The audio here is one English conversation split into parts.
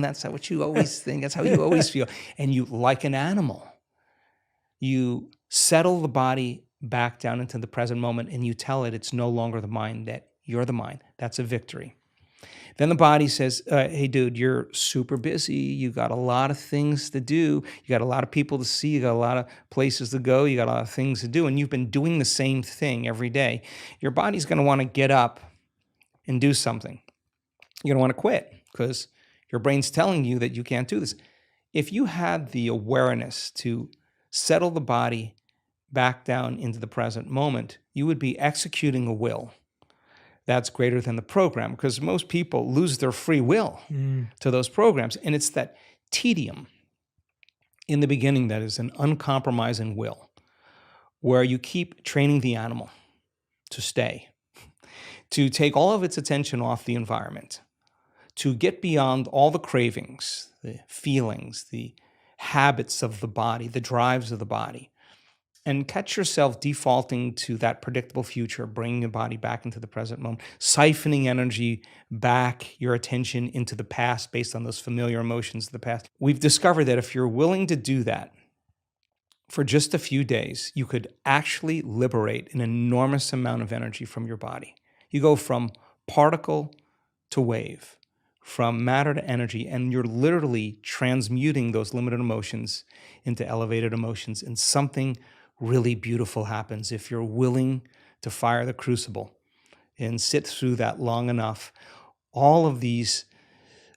That's what you always think. That's how you always feel. And you, like an animal, you settle the body back down into the present moment and you tell it it's no longer the mind, that you're the mind. That's a victory. Then the body says, hey, dude, you're super busy. You got a lot of things to do. You got a lot of people to see. You got a lot of places to go. You got a lot of things to do. And you've been doing the same thing every day. Your body's going to want to get up and do something. You're going to want to quit because your brain's telling you that you can't do this. If you had the awareness to settle the body back down into the present moment, you would be executing a will that's greater than the program, because most people lose their free will to those programs. And it's that tedium in the beginning that is an uncompromising will, where you keep training the animal to stay, to take all of its attention off the environment, to get beyond all the cravings, the feelings, the habits of the body, the drives of the body, and catch yourself defaulting to that predictable future, bringing your body back into the present moment, siphoning energy back, your attention into the past based on those familiar emotions of the past. We've discovered that if you're willing to do that for just a few days, you could actually liberate an enormous amount of energy from your body. You go from particle to wave, from matter to energy, and you're literally transmuting those limited emotions into elevated emotions, and something really beautiful happens if you're willing to fire the crucible and sit through that long enough. All of these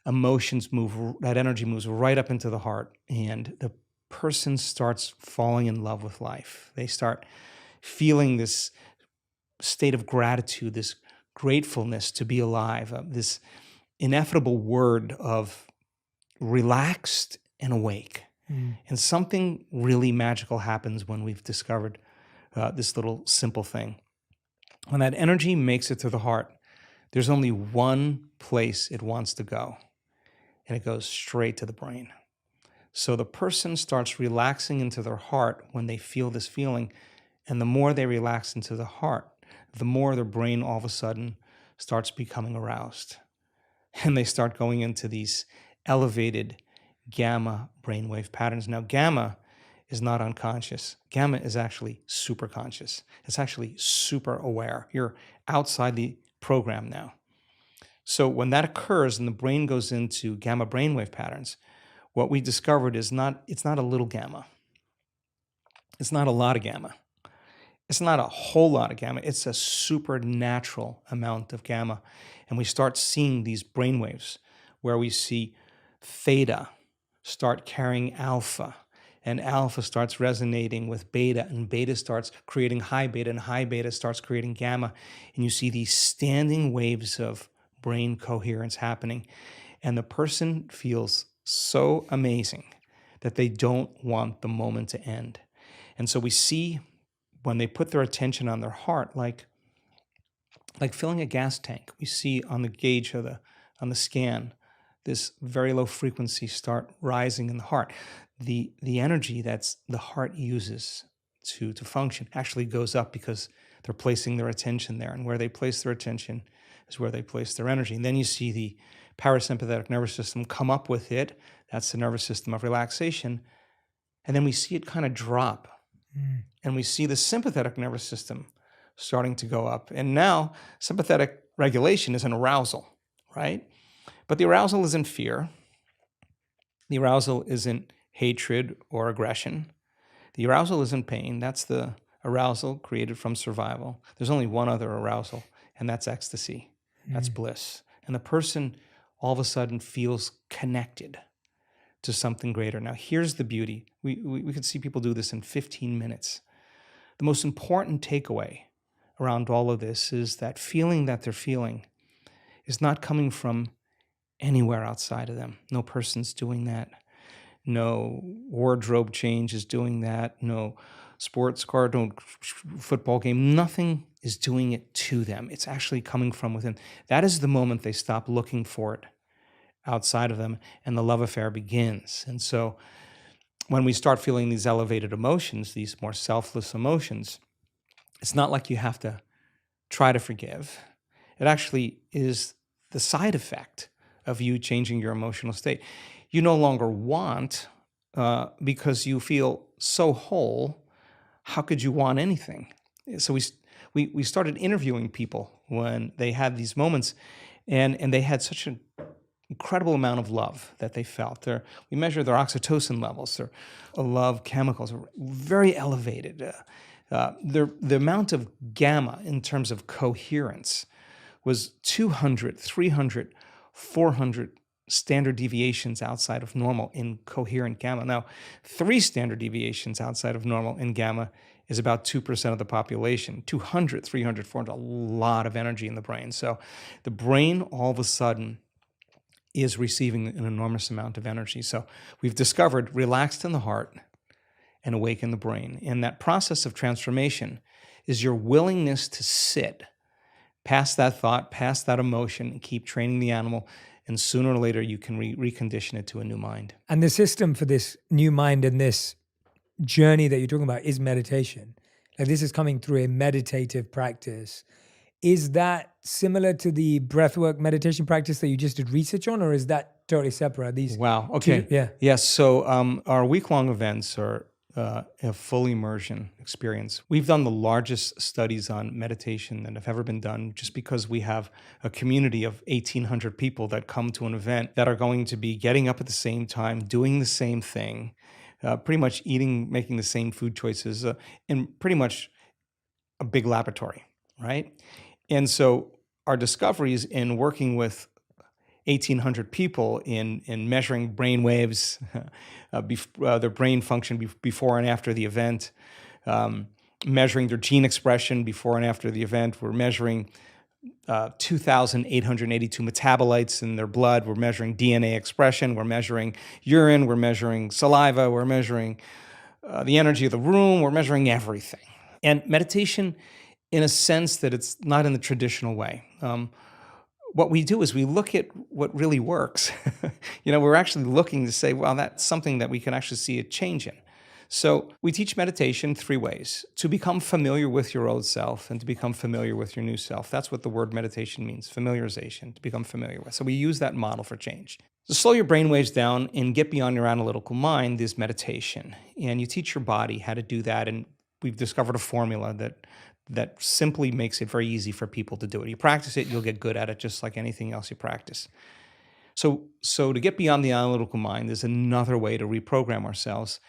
emotions move, that energy moves right up into the heart, and the person starts falling in love with life. They start feeling this state of gratitude, this gratefulness to be alive, this ineffable word of relaxed and awake. And something really magical happens when we've discovered this little simple thing. When that energy makes it to the heart, there's only one place it wants to go, and it goes straight to the brain. So the person starts relaxing into their heart when they feel this feeling, and the more they relax into the heart, the more their brain all of a sudden starts becoming aroused. And they start going into these elevated gamma brainwave patterns. Now, gamma is not unconscious. Gamma is actually super conscious. It's actually super aware. You're outside the program now. So when that occurs and the brain goes into gamma brainwave patterns, what we discovered is it's not a little gamma. It's not a lot of gamma. It's not a whole lot of gamma. It's a supernatural amount of gamma. And we start seeing these brainwaves where we see theta start carrying alpha, and alpha starts resonating with beta, and beta starts creating high beta, and high beta starts creating gamma. And you see these standing waves of brain coherence happening. And the person feels so amazing that they don't want the moment to end. And so we see when they put their attention on their heart, like filling a gas tank, we see on the gauge of on the scan, this very low frequency start rising in the heart. The energy that's the heart uses to function actually goes up because they're placing their attention there. And where they place their attention is where they place their energy. And then you see the parasympathetic nervous system come up with it. That's the nervous system of relaxation. And then we see it kind of drop. And we see the sympathetic nervous system starting to go up. And now sympathetic regulation is an arousal, right? But the arousal isn't fear. The arousal isn't hatred or aggression. The arousal isn't pain. That's the arousal created from survival. There's only one other arousal, and that's ecstasy. That's bliss. And the person all of a sudden feels connected to something greater. Now, here's the beauty. We could see people do this in 15 minutes. The most important takeaway around all of this is that feeling that they're feeling is not coming from anywhere outside of them. No person's doing that. No wardrobe change is doing that. No sports car, no football game. Nothing is doing it to them. It's actually coming from within. That is the moment they stop looking for it outside of them, and the love affair begins. And so when we start feeling these elevated emotions, these more selfless emotions, it's not like you have to try to forgive. It actually is the side effect of you changing your emotional state. You no longer want because you feel so whole. How could you want anything? So we started interviewing people when they had these moments, and they had such an incredible amount of love that they felt. We measured their oxytocin levels, their love chemicals were very elevated. The amount of gamma in terms of coherence was 200, 300, 400 standard deviations outside of normal in coherent gamma. Now, 3 standard deviations outside of normal in gamma is about 2% of the population. 200, 300, 400, a lot of energy in the brain. So the brain all of a sudden is receiving an enormous amount of energy. So we've discovered relaxed in the heart and awake in the brain. And that process of transformation is your willingness to sit past that thought, past that emotion, and keep training the animal. And sooner or later, you can recondition it to a new mind. And the system for this new mind and this journey that you're talking about is meditation. Like this is coming through a meditative practice. Is that similar to the breathwork meditation practice that you just did research on, or is that totally separate? Are these Wow. Okay. two? Yeah. Yes. So our week-long events are a full immersion experience. We've done the largest studies on meditation that have ever been done, just because we have a community of 1,800 people that come to an event that are going to be getting up at the same time, doing the same thing, pretty much making the same food choices, in pretty much a big laboratory, right? And so our discoveries in working with 1,800 people in measuring brain waves, their brain function before and after the event, measuring their gene expression before and after the event. We're measuring 2,882 metabolites in their blood. We're measuring DNA expression. We're measuring urine. We're measuring saliva. We're measuring the energy of the room. We're measuring everything. And meditation, in a sense that it's not in the traditional way. What we do is we look at what really works. We're actually looking to say, well, that's something that we can actually see a change in. So we teach meditation 3 ways: to become familiar with your old self and to become familiar with your new self. That's what the word meditation means, familiarization, to become familiar with. So we use that model for change. To slow your brain waves down and get beyond your analytical mind is meditation. And you teach your body how to do that. And we've discovered a formula that simply makes it very easy for people to do it. You practice it, you'll get good at it, just like anything else you practice. So to get beyond the analytical mind is another way to reprogram ourselves.